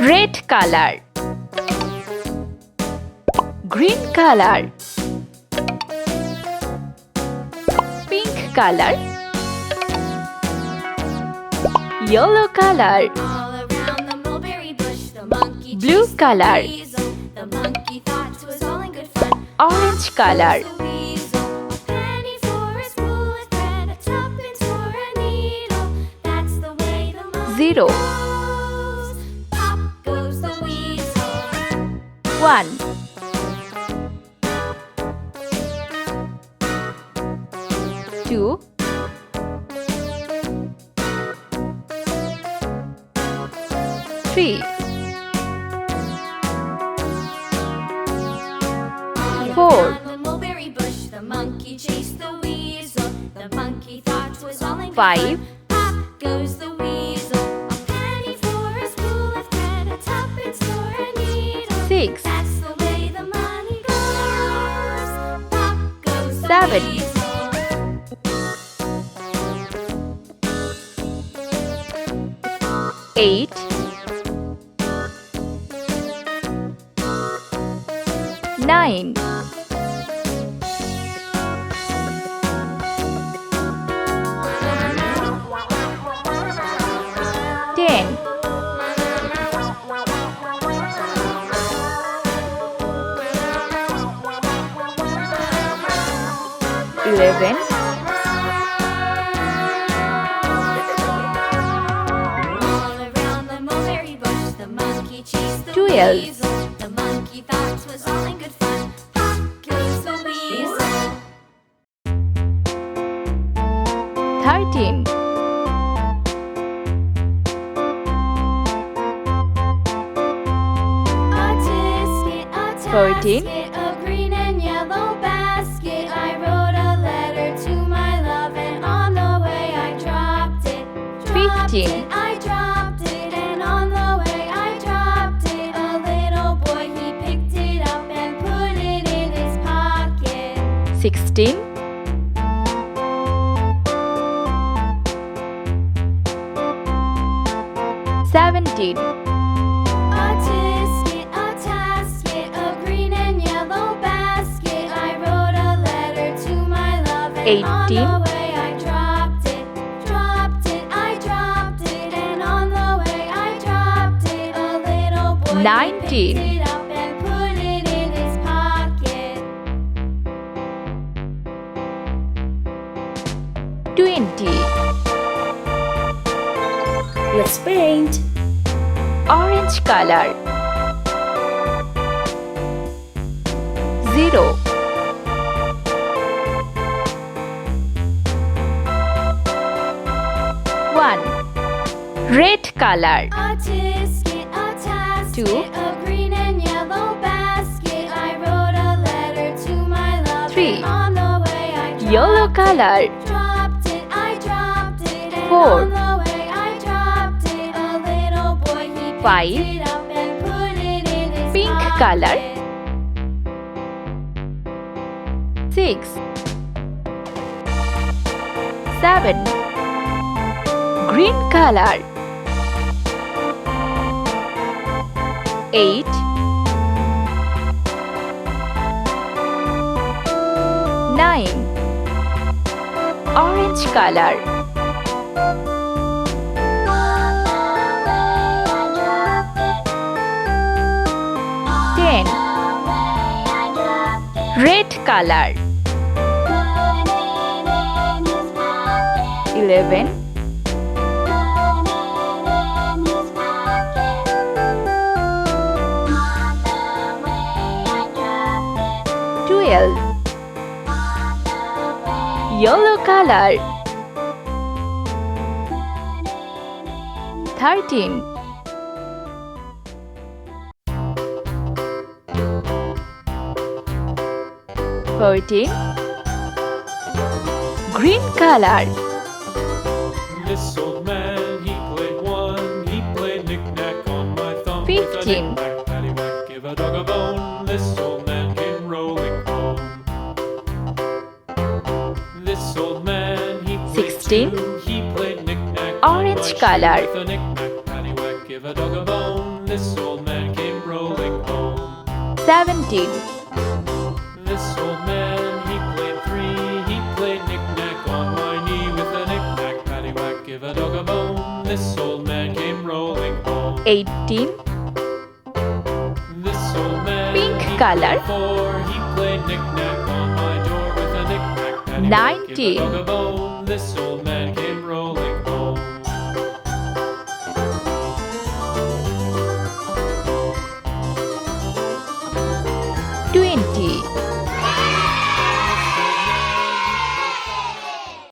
red color, green color, pink color, yellow color, blue color, orange color, 0 1 2 3 4 5 6 7 8 9 10 11 12 13 14 15 I dropped it, and on the way I dropped it. A little boy, he picked it up and put it in his pocket. 16 17 A-Tisket A-Tasket, a green and yellow basket. I wrote a letter to my love, and on 18 the way I dropped it, I dropped it, and on the way I dropped it. A little boy, he 19 picked it up and put it in his pocket. 20 Let's paint. orange color 0 1 red color A-Tisket A-Tasket, 2 a green and yellow basket. I wrote a letter to my love, 3 and on the way I yellow color dropped it, and 4 on the way I dropped it. A little boy, he 5 picked it up and put it in his pink pocket. color 6 7 green color 8 9 orange color 10 red color 11 12 yellow color 13 14 green color This old man, he played one. He played knick-knack on my thumb. 15 Knick-knack, paddywhack, give a dog a bone. This old man came rolling home. This old man, he played 16 two. He played knick-knack orange on my color shoe. With a knick-knack, paddywhack, give a dog a bone. This old man came rolling home. 17. This old man, he played three. He played knick-knack on my knee with a knick-knack, paddywhack, give a dog a bone. This old man came rolling home. 18. This old man, Pink he color. played four. He played knick-knack on my door with a knick-knack, paddywhack, 19. give a dog a bone. This old man came rolling home. 20.